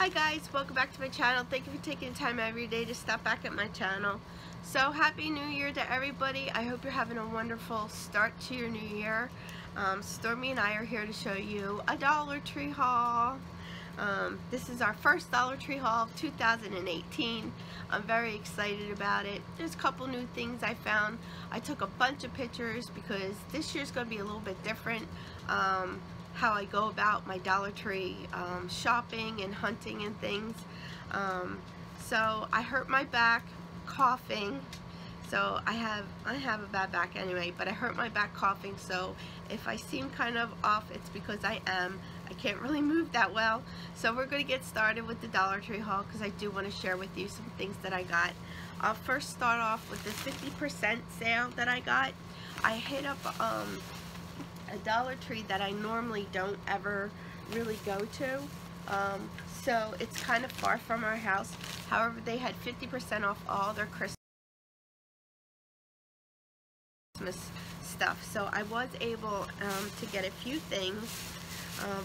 Hi guys, welcome back to my channel. Thank you for taking the time every day to stop back at my channel. So happy new year to everybody. I hope you're having a wonderful start to your new year. Stormy and I are here to show you a Dollar Tree haul. This is our first Dollar Tree haul of 2018. I'm very excited about it. There's a couple new things I found. I took a bunch of pictures because this year's going to be a little bit different. How I go about my Dollar Tree shopping and hunting and things. So I hurt my back coughing. So I have a bad back anyway, but I hurt my back coughing. So if I seem kind of off, it's because I can't really move that well. So we're going to get started with the Dollar Tree haul because I do want to share with you some things that I got. I'll first start off with this 50% sale that I got. I hit up a Dollar Tree that I normally don't ever really go to. So it's kind of far from our house. However, they had 50% off all their Christmas stuff. So I was able to get a few things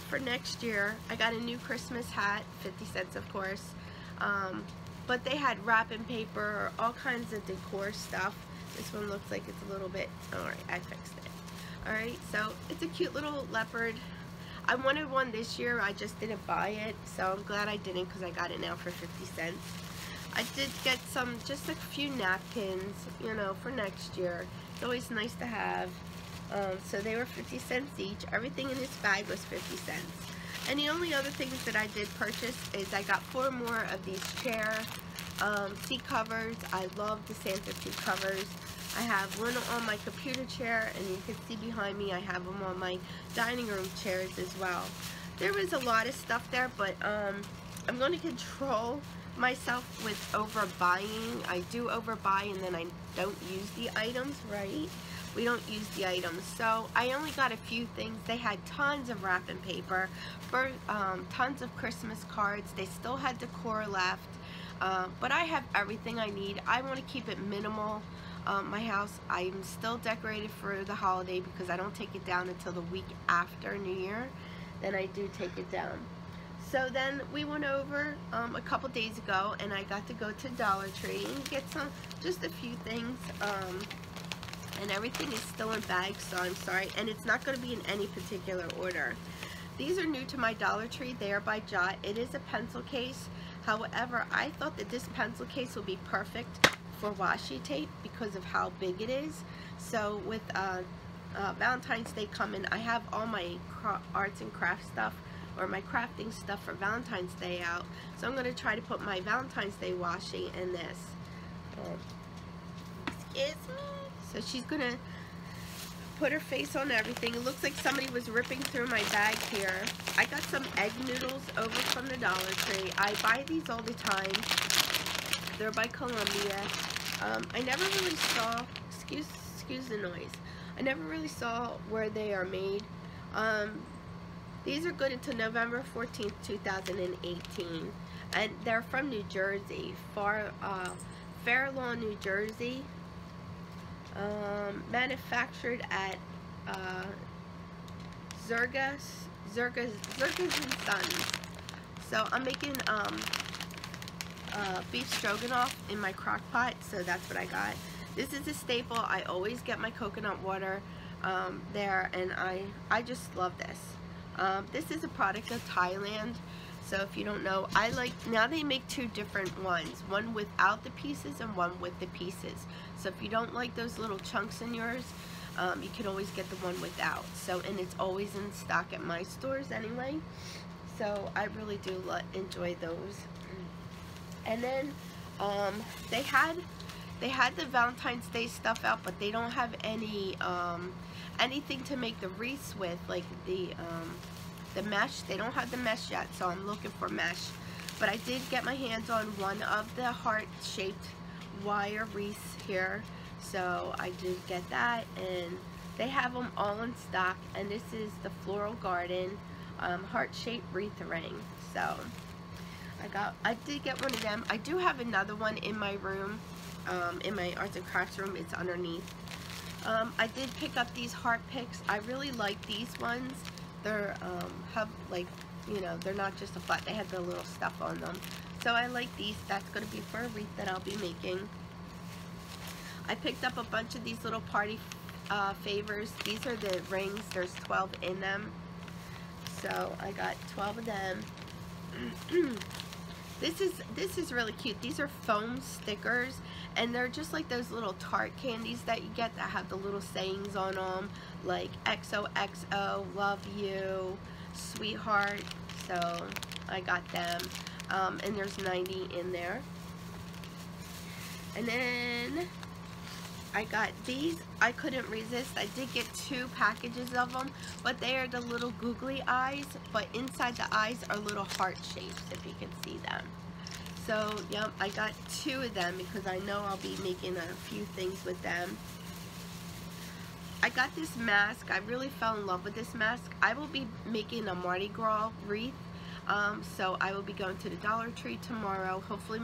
for next year. I got a new Christmas hat, 50 cents of course. But they had wrapping paper, all kinds of decor stuff. This one looks like it's a little bit, alright, I fixed it. Alright, so it's a cute little leopard. I wanted one this year, I just didn't buy it, so I'm glad I didn't because I got it now for 50 cents. I did get just a few napkins, you know, for next year. It's always nice to have. So they were 50 cents each. Everything in this bag was 50 cents. And the only other things that I did purchase is I got 4 more of these chair seat covers. I love the Santa seat covers. I have one on my computer chair, and you can see behind me I have them on my dining room chairs as well. There was a lot of stuff there, but I'm going to control myself with overbuying. I do overbuy and then I don't use the items, right? We don't use the items. So I only got a few things. They had tons of wrapping paper, for tons of Christmas cards. They still had decor left, but I have everything I need. I want to keep it minimal. My house, I'm still decorated for the holiday because I don't take it down until the week after New Year. Then I do take it down. So then we went over a couple days ago, and I got to go to Dollar Tree and get just a few things. And everything is still in bags, so I'm sorry. And it's not going to be in any particular order. These are new to my Dollar Tree. They are by Jot. It is a pencil case. However, I thought that this pencil case would be perfect for washi tape because of how big it is. So with Valentine's Day coming, I have all my arts and crafts stuff, or my crafting stuff for Valentine's Day out. So I'm going to try to put my Valentine's Day washi in this. Excuse me. So she's going to put her face on everything. It looks like somebody was ripping through my bag here. I got some egg noodles over from the Dollar Tree. I buy these all the time. They're by Columbia. I never really saw, excuse the noise. I never really saw where they are made. These are good until November 14th, 2018. And they're from New Jersey, Fair Lawn, New Jersey. Manufactured at Zergas and Sons. So I'm making beef stroganoff in my crock pot, so that's what I got. This is a staple. I always get my coconut water there, and I just love this. This is a product of Thailand. So if you don't know, now they make 2 different ones, one without the pieces and one with the pieces. So if you don't like those little chunks in yours, you can always get the one without. So, and it's always in stock at my stores anyway. So I really do enjoy those. And then they had the Valentine's Day stuff out, but they don't have any anything to make the wreaths with, like the mesh. They don't have the mesh yet, so I'm looking for mesh. But I did get my hands on one of the heart-shaped wire wreaths here, so I did get that, and they have them all in stock. And this is the Floral Garden heart-shaped wreath ring. So I did get one of them. I do have another one in my room, in my arts and crafts room. It's underneath. I did pick up these heart picks. I really like these ones. They're have like you know, they're not just a flat, they have the little stuff on them. So I like these. That's going to be for a wreath that I'll be making. I picked up a bunch of these little party favors. These are the rings. There's 12 in them. So I got 12 of them. This is really cute. These are foam stickers, and they're just like those little tart candies that you get that have the little sayings on them, like XOXO, love you, sweetheart. So I got them, and there's 90 in there. And then I got these. I couldn't resist. I did get 2 packages of them, but they are the little googly eyes, but inside the eyes are little heart shapes, if you can see them. So, yep, I got 2 of them because I know I'll be making a few things with them. I got this mask. I really fell in love with this mask. I will be making a Mardi Gras wreath. So I will be going to the Dollar Tree tomorrow. Hopefully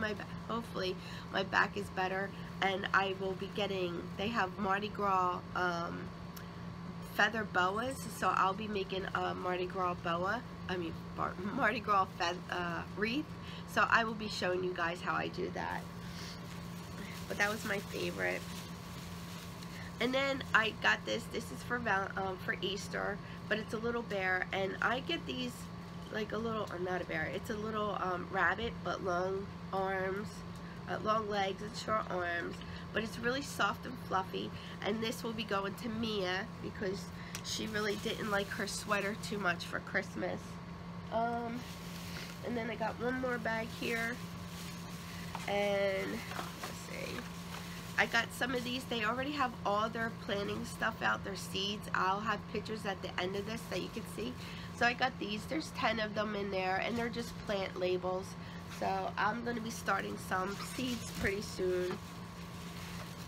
my back is better, and I will be getting, they have Mardi Gras feather boas, so I'll be making a Mardi Gras boa, Mardi Gras wreath. So I will be showing you guys how I do that. But that was my favorite. And then I got this. This is for Easter, but it's a little bear, and I get these like a little, or not a bear, it's a little rabbit, but long arms, long legs and short arms, but it's really soft and fluffy. And this will be going to Mia because she really didn't like her sweater too much for Christmas. And then I got one more bag here, and let's see, I got some of these. They already have all their planting stuff out, their seeds. I'll have pictures at the end of this that you can see. So I got these. There's 10 of them in there, and they're just plant labels. So I'm going to be starting some seeds pretty soon.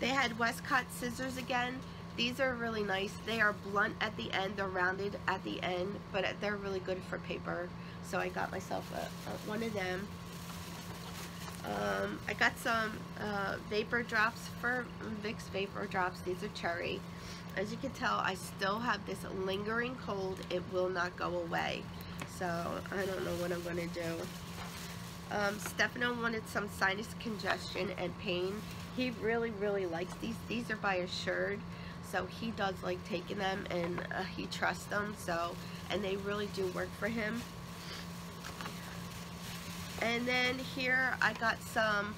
They had Westcott scissors again. These are really nice. They are blunt at the end. They're rounded at the end, but they're really good for paper. So I got myself one of them. I got some vapor drops for Vicks Vapor Drops. These are cherry. As you can tell, I still have this lingering cold. It will not go away. So I don't know what I'm going to do. Stefano wanted some sinus congestion and pain. He really, really likes these. These are by Assured. So he does like taking them, and he trusts them. So, and they really do work for him. And then here I got some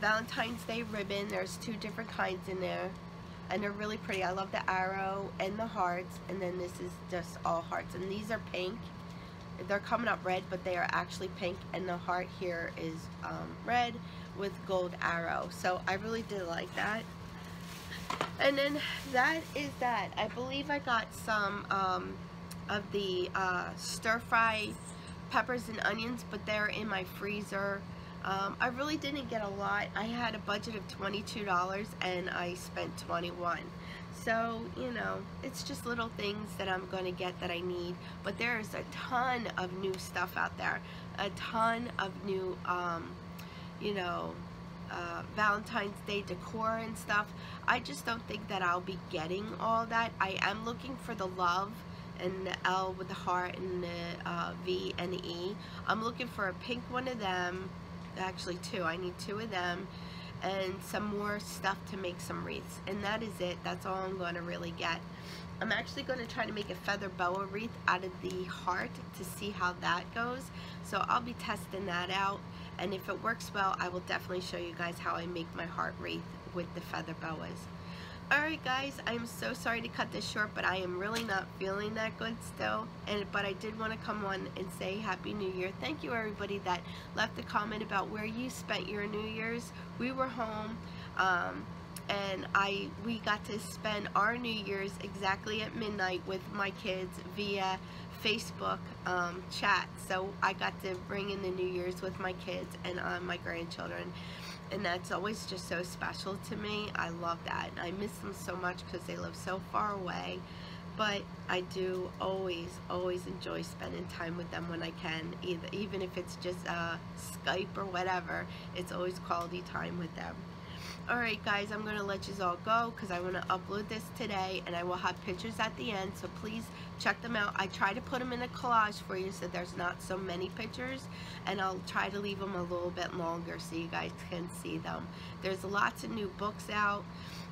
Valentine's Day ribbon. There's 2 different kinds in there, and they're really pretty. I love the arrow and the hearts, and then this is just all hearts. And these are pink. They're coming up red, but they are actually pink, and the heart here is red with gold arrow. So I really did like that. And then that is that. I believe I got some of the stir-fry peppers and onions, but they're in my freezer. I really didn't get a lot. I had a budget of $22 and I spent $21. So, you know, it's just little things that I'm going to get that I need. But there's a ton of new stuff out there. A ton of new, you know, Valentine's Day decor and stuff. I just don't think that I'll be getting all that. I am looking for the love and the L with the heart and the V and the E. I'm looking for a pink one of them. Actually 2. I need 2 of them, and some more stuff to make some wreaths, and that is it. That's all I'm going to really get. I'm actually going to try to make a feather boa wreath out of the heart to see how that goes. So I'll be testing that out, and if it works well, I will definitely show you guys how I make my heart wreath with the feather boas. Alright guys, I'm so sorry to cut this short, but I am really not feeling that good still. But I did want to come on and say Happy New Year. Thank you everybody that left a comment about where you spent your New Year's. We were home, and we got to spend our New Year's exactly at midnight with my kids via Facebook chat. So I got to bring in the New Year's with my kids and my grandchildren. And that's always just so special to me. I love that. I miss them so much because they live so far away. But I do always enjoy spending time with them when I can. Even if it's just Skype or whatever, it's always quality time with them. Alright guys, I'm going to let you all go because I want to upload this today, and I will have pictures at the end, so please check them out. I try to put them in a collage for you so there's not so many pictures, and I'll try to leave them a little bit longer so you guys can see them. There's lots of new books out.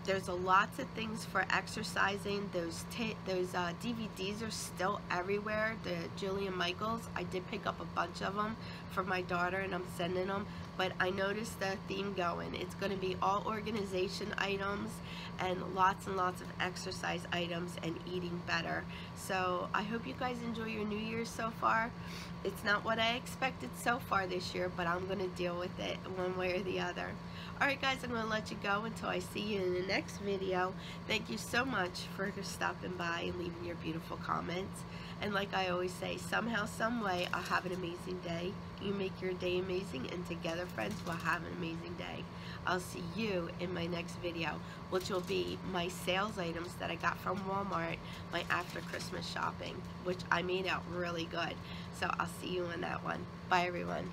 There's lots of things for exercising. Those DVDs are still everywhere. The Jillian Michaels, I did pick up a bunch of them for my daughter and I'm sending them. But I noticed the theme going. It's going to be all organization items and lots of exercise items and eating better. So I hope you guys enjoy your New Year's so far. It's not what I expected so far this year, but I'm going to deal with it one way or the other. Alright guys, I'm going to let you go until I see you in the next video. Thank you so much for stopping by and leaving your beautiful comments. And like I always say, somehow, some way, I'll have an amazing day. You make your day amazing, and together, friends, we'll have an amazing day. I'll see you in my next video, which will be my sales items that I got from Walmart, my after Christmas shopping, which I made out really good. So I'll see you in that one. Bye everyone.